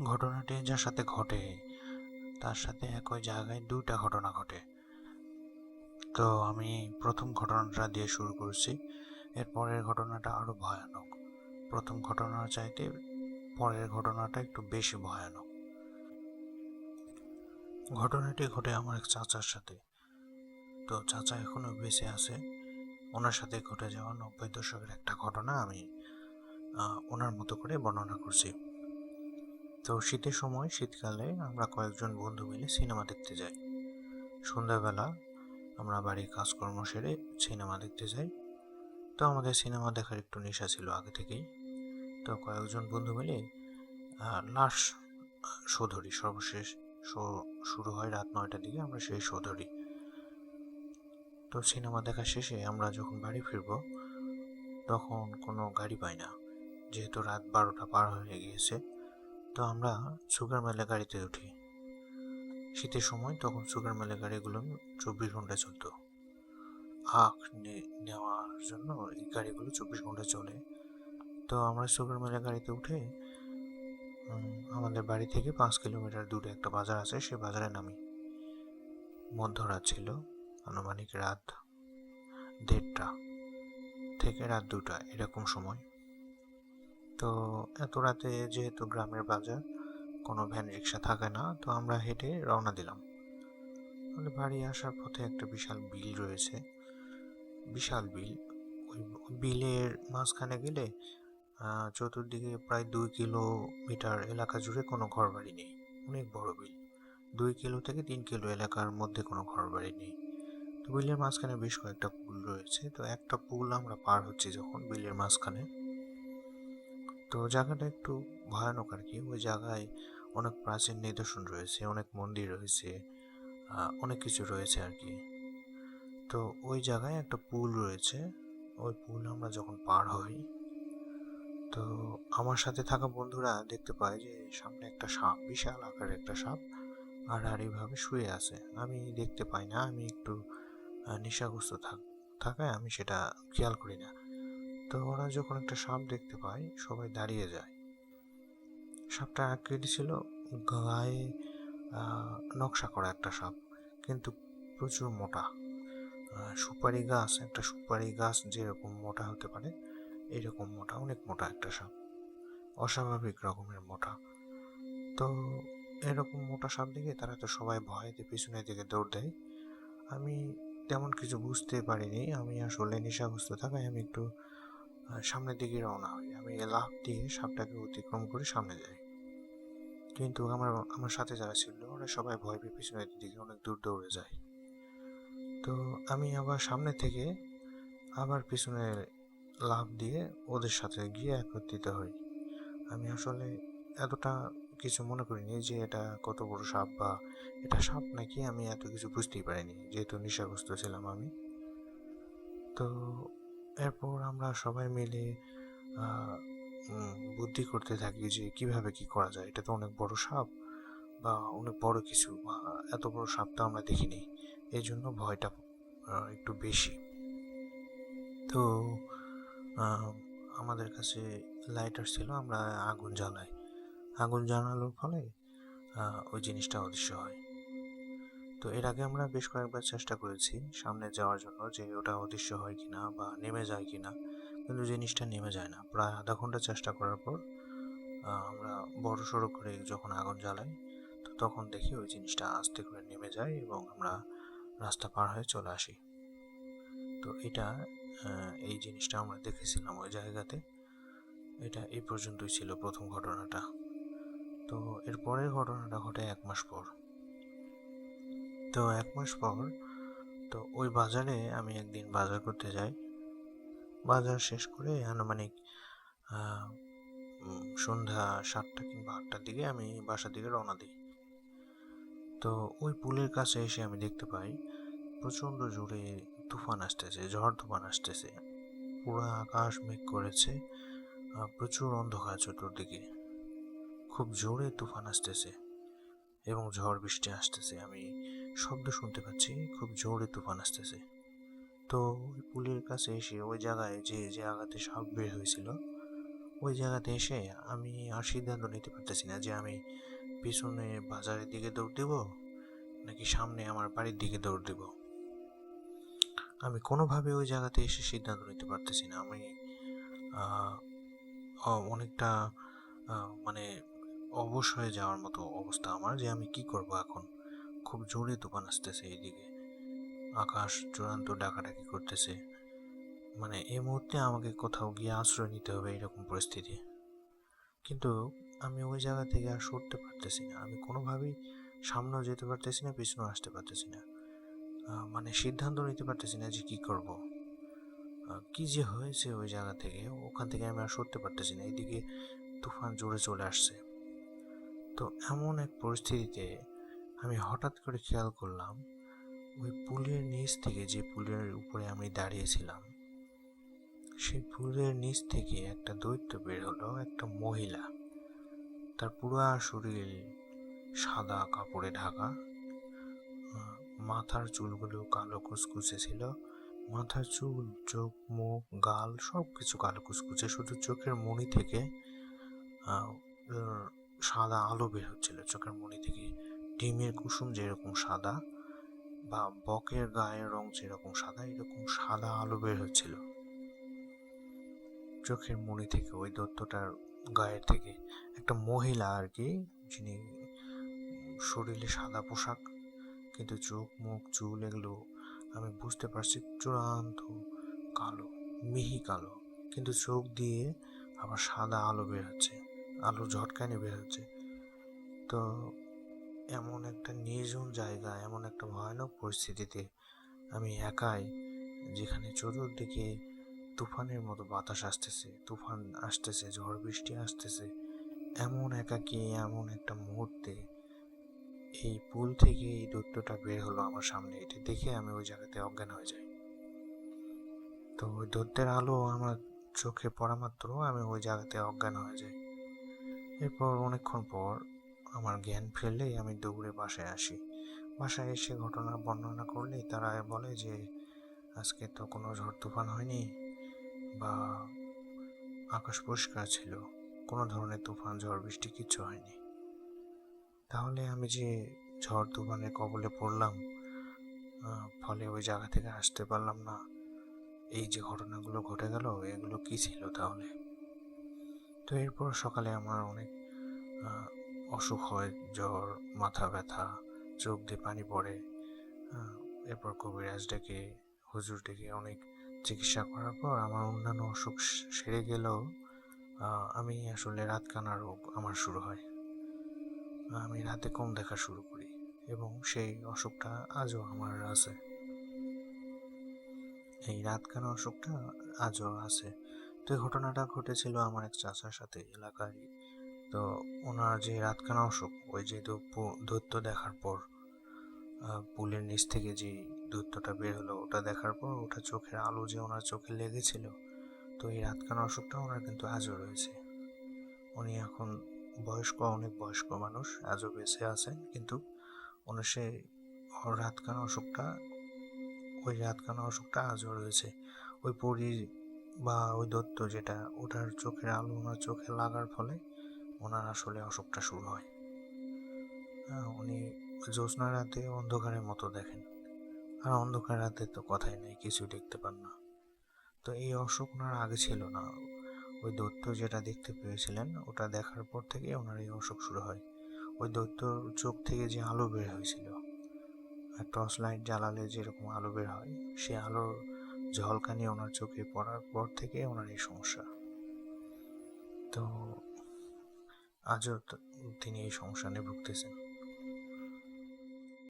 ঘটনাটি যার সাথে ঘটে তার সাথে একই জায়গায় দুইটা ঘটনা ঘটে। তো আমি প্রথম ঘটনাটা দিয়ে শুরু করছি। এরপরের ঘটনাটা আরো ভয়ানক। প্রথম ঘটনার চাইতে পরের ঘটনাটা একটু বেশি ভয়ানক। ঘটনাটি ঘটে আমার এক চাচার সাথে। তো চাচা এখনো বেঁচে আছে। ওনার সাথে ঘটে যাওয়া 90 দশকের একটা ঘটনা আমি ওনার মতো করে বর্ণনা করছি। তো শীতের সময়, শীতকালে আমরা কয়েকজন বন্ধু মিলে সিনেমা দেখতে যাই। সন্ধ্যাবেলা আমরা বাড়ির কাজকর্ম সেরে সিনেমা দেখতে যাই। তো আমাদের সিনেমা দেখার একটু নেশা ছিল আগে থেকেই। তো কয়েকজন বন্ধু মিলে লাস্ট শো ধরি। সর্বশেষ শো শুরু হয় রাত 9টার দিকে, আমরা সেই শো ধরি। তো সিনেমা দেখা শেষে আমরা যখন বাড়ি ফিরবো তখন কোনো গাড়ি পাই না, যেহেতু রাত 12টা পার হয়ে গিয়েছে। তো আমরা সুগার মেলে গাড়িতে উঠি। শীতের সময় তখন সুগার মেলে গাড়িগুলো 24 ঘন্টা চলতো। আখ নেওয়ার জন্য এই গাড়িগুলো 24 ঘন্টা চলে। তো আমরা সুগার মেলে গাড়িতে উঠে আমাদের বাড়ি থেকে 5 কিলোমিটার দূরে একটা বাজার আছে, সে বাজারে নামি। মধ্যরাত ছিল, আনুমানিক রাত 1:30 থেকে রাত 2টা এরকম সময়। তো এত রাতে যেহেতু গ্রামের বাজার, কোনো ভ্যান রিক্সা থাকে না, তো আমরা হেঁটে রওনা দিলাম। আমাদের বাড়ি আসার পথে একটা বিশাল বিল রয়েছে, বিশাল বিল। ওই বিলের মাঝখানে গেলে চতুর্দিকে প্রায় 2 কিলোমিটার এলাকা জুড়ে কোনো ঘরবাড়ি নেই। অনেক বড় বিল। 2 কিলো থেকে 3 কিলো এলাকার মধ্যে কোনো ঘরবাড়ি নেই। তো বিলের মাঝখানে বেশ কয়েকটা পুল রয়েছে। তো একটা পুল আমরা পার হচ্ছি যখন বিলের মাঝখানে, তো জায়গাটা একটু ভয়ানক আর কি। ওই জায়গায় অনেক প্রাচীন নিদর্শন রয়েছে, অনেক মন্দির রয়েছে, অনেক কিছু রয়েছে আর কি। তো ওই জায়গায় একটা পুল রয়েছে। ওই পুল আমরা যখন পার হই, তো আমার সাথে থাকা বন্ধুরা দেখতে পায় যে সামনে একটা সাপ, বিশাল আকারের একটা সাপ আড়াআড়িভাবে শুয়ে আছে। আমি দেখতে পাই না, আমি একটু নেশাগ্রস্ত থাকায় আমি সেটা খেয়াল করি না। তো ওরা যখন একটা সাপ দেখতে পায় সবাই দাঁড়িয়ে যায়। সাপটার আকৃতি ছিল গায়ে নকশা করা একটা সাপ, কিন্তু প্রচুর মোটা। একটা সুপারি গাছ যেরকম মোটা হতে পারে এরকম মোটা, অনেক মোটা একটা সাপ, অস্বাভাবিক রকমের মোটা। তো এরকম মোটা সাপ দেখে তারা তো সবাই ভয়েতে পিছনের দিকে দৌড় দেয়। আমি তেমন কিছু বুঝতে পারিনি, আমি আসলে নেশাগ্রস্ত থাকায় আমি একটু সামনের দিকে রওনা হই। আমি লাফ দিয়ে সাপটাকে অতিক্রম করে সামনে যাই, কিন্তু আমার আমার সাথে যারা ছিল ওরা সবাই ভয় পেয়ে পিছনের দিকে অনেক দূর দৌড়ে যায়। তো আমি আবার সামনে থেকে আবার পিছনে লাফ দিয়ে ওদের সাথে গিয়ে একত্রিত হই। আমি আসলে এতটা কিছু মনে করিনি যে এটা কত বড় সাপ বা এটা সাপ নাকি, আমি এত কিছু বুঝতেই পারিনি যেহেতু নেশাগ্রস্ত ছিলাম আমি। তো এরপর আমরা সবাই মিলে বুদ্ধি করতে থাকি যে কিভাবে কি করা যায়। এটা তো অনেক বড় সাপ বা অনেক বড় কিছু, বা এত বড় সাপ তো আমরা দেখিনি, এই জন্য ভয়টা একটু বেশি। তো আমাদের কাছে লাইটার ছিল, আমরা আগুন জ্বালাই। আগুন জ্বালানোর ফলে ওই জিনিসটা অদৃশ্য হয়। তো এর আগে আমরা বেশ কয়েকবার চেষ্টা করেছি সামনে যাওয়ার জন্য, যে ওটা অদৃশ্য হয় কিনা বা নেমে যায় কিনা, কিন্তু জিনিসটা নেমে যায় না। প্রায় আধা ঘন্টা চেষ্টা করার পর আমরা বড় সড়ো করে যখন আগুন জ্বালাই, তো তখন দেখি ওই জিনিসটা আস্তে করে নেমে যায় এবং আমরা রাস্তা পার হয়ে চলে আসি। তো এই জিনিসটা আমরা দেখেছিলাম ওই জায়গাতে। এটা এই পর্যন্তই ছিল প্রথম ঘটনাটা। তো এর পরের ঘটনাটা ঘটে 1 মাস পর। তো 1 মাস পর তো ওই বাজারে আমি একদিন বাজার করতে যাই। বাজার শেষ করে আনুমানিক সন্ধ্যা 7টা কিংবা 8টার দিকে আমি বাসার দিকে রওনা দিই। তো ওই পুলের কাছে এসে আমি দেখতে পাই প্রচণ্ড জোরে তুফান আসতেছে, ঝড় তুফান আসতেছে। পুরো আকাশ মেঘ করেছে, প্রচুর অন্ধকার চতুর্দিকে, খুব জোরে তুফান আসতেছে এবং ঝড় বৃষ্টি আসতেছে। আমি শব্দ শুনতে পাচ্ছি, খুব জোরে তুফান আসতেছে। তো ওই পুলের কাছে এসে ওই জায়গায় যে জায়গাতে সাপ বের হয়েছিল ওই জায়গাতে এসে আমি আর সিদ্ধান্ত নিতে পারতেছি না যে আমি পিছনে বাজারের দিকে দৌড় দিব নাকি সামনে আমার বাড়ির দিকে দৌড় দিব। আমি কোনোভাবে ওই জায়গাতে এসে সিদ্ধান্ত নিতে পারতেছি না। আমি অনেকটা মানে অবশ হয়ে যাওয়ার মতো অবস্থা আমার, যে আমি কি করব এখন। খুব জোরে তুফান আসতেছে এইদিকে, আকাশ চূড়ান্ত ডাকাডাকি করতেছে। মানে এই মুহূর্তে আমাকে কোথাও গিয়ে আশ্রয় নিতে হবে, এরকম পরিস্থিতি। কিন্তু আমি ওই জায়গা থেকে আর সরতে পারতেছি না। আমি কোনোভাবেই সামনেও যেতে পারতেছি না, পিছনেও আসতে পারতেছি না। মানে সিদ্ধান্ত নিতে পারতেছি না যে কি করব। কি যে হয়েছে ওই জায়গা থেকে, ওখান থেকে আমি আর সরতে পারতেছি না। এদিকে তুফান জোরে চলে আসছে। তো এমন এক পরিস্থিতিতে আমি হঠাৎ করে খেয়াল করলাম, ওই পুলের নিচ থেকে, যে পুলের উপরে আমি দাঁড়িয়েছিলাম, সেই পুলের নিচ থেকে একটা দৈত্য বের হলো। একটা মহিলা, তার পুরো শরীর সাদা কাপড়ে ঢাকা, মাথার চুলগুলো কালো কুচকুচে ছিল। মাথার চুল, চোখ, মুখ, গাল সব কিছু কালো কুচকুচে, শুধু চোখের মণি থেকে সাদা আলো বের হচ্ছিল। চোখের মণি থেকে ডিমের কুসুম যেরকম সাদা, বা বকের গায়ের রং যেরকম সাদা, এরকম সাদা আলো বের হচ্ছিল চোখের মণি থেকে, ওই দত্তটার গায়ের থেকে। একটা মহিলা আর কি, যিনি শরীরে সাদা পোশাক, কিন্তু চোখ, মুখ, চুল এগুলো আমি বুঝতে পারছি চূড়ান্ত কালো, মিহি কালো, কিন্তু চোখ দিয়ে আবার সাদা আলো বের হচ্ছে, আলো ঝটকানি বের হচ্ছে। তো এমন একটা নির্জন জায়গা, এমন একটা ভয়ানক পরিস্থিতিতে আমি একাই, যেখানে চতুর্দিকে তুফানের মতো বাতাস আসতেছে, তুফান আসতেছে, ঝড় বৃষ্টি আসতেছে, এমন একাকী, এমন একটা মুহূর্তে এই পুল থেকে এই দৈত্যটা বের হলো আমার সামনে। এটা দেখে আমি ওই জায়গাতে অজ্ঞান হয়ে যাই। তো ওই দৈত্যের আলো আমার চোখে পড়া মাত্র আমি ওই জায়গাতে অজ্ঞান হয়ে যাই। এরপর অনেকক্ষণ পর আমার জ্ঞান ফিরলেই আমি দৌড়ে বাসায় আসি। বাসায় এসে ঘটনা বর্ণনা করলেই তারা বলে যে আজকে তো কোনো ঝড় তুফান হয়নি, বা আকাশ পরিষ্কার ছিল, কোনো ধরনের তুফান ঝড় বৃষ্টি কিচ্ছু হয়নি। তাহলে আমি যে ঝড় তুফানের কবলে পড়লাম, ফলে ওই জায়গা থেকে আসতে পারলাম না, এই যে ঘটনাগুলো ঘটে গেল, এগুলো কি ছিল তাহলে? তো এরপর সকালে আমার অনেক অসুখ হয়, জ্বর, মাথা ব্যথা, চোখ দিয়ে পানি পড়ে। এরপর কবিরাজ ডেকে, হুজুর ডেকে অনেক চিকিৎসা করার পর আমার অন্যান্য অসুখ সেরে গেলেও আমি আসলে রাতকানা রোগ আমার শুরু হয়। আমি রাতে কম দেখা শুরু করি, এবং সেই অসুখটা আজও আমার আছে। এই রাতকানা অসুখটা আজও আছে। তো এই ঘটনাটা ঘটেছিল আমার এক চাচার সাথে এলাকায়। তো ওনার যে রাতকানা অসুখ, ওই যে দৈত্য দেখার পর, পুলের নিচ থেকে যে দৈত্যটা বের হলো, ওটা দেখার পর ওটা চোখের আলো যে ওনার চোখে লেগেছিল, তো এই রাতকানা অসুখটা ওনার কিন্তু আজও রয়েছে। উনি এখন অনেক বয়স্ক মানুষ, আজও বেঁচে আছেন, কিন্তু ওনার সেই রাতকানা অসুখটা আজও রয়েছে। ওই পরী বা ওই দত্ত যেটা, ওটার চোখের আলো ওনার চোখে লাগার ফলে ওনার আসলে অসুখটা শুরু হয়। উনি জ্যোৎস্না রাতে অন্ধকারের মতো দেখেন, আর অন্ধকার রাতে তো কথাই নেই, কিছু দেখতে পান না। তো এই অসুখ ওনার আগে ছিল না। ওই দৈত্য যেটা দেখতে পেয়েছিলেন, ওটা দেখার পর থেকে ওনার এই অসুখ শুরু হয়। ওই দৈত্যর চোখ থেকে যে আলো বের হয়েছিল, টর্চ লাইট জ্বালালে যেরকম আলো বের হয়, সে আলোর ঝলকানি ওনার চোখে পড়ার পর থেকে ওনার এই সমস্যা। তো আজও তিনি এই সমস্যা নিয়ে ভুগতেছেন।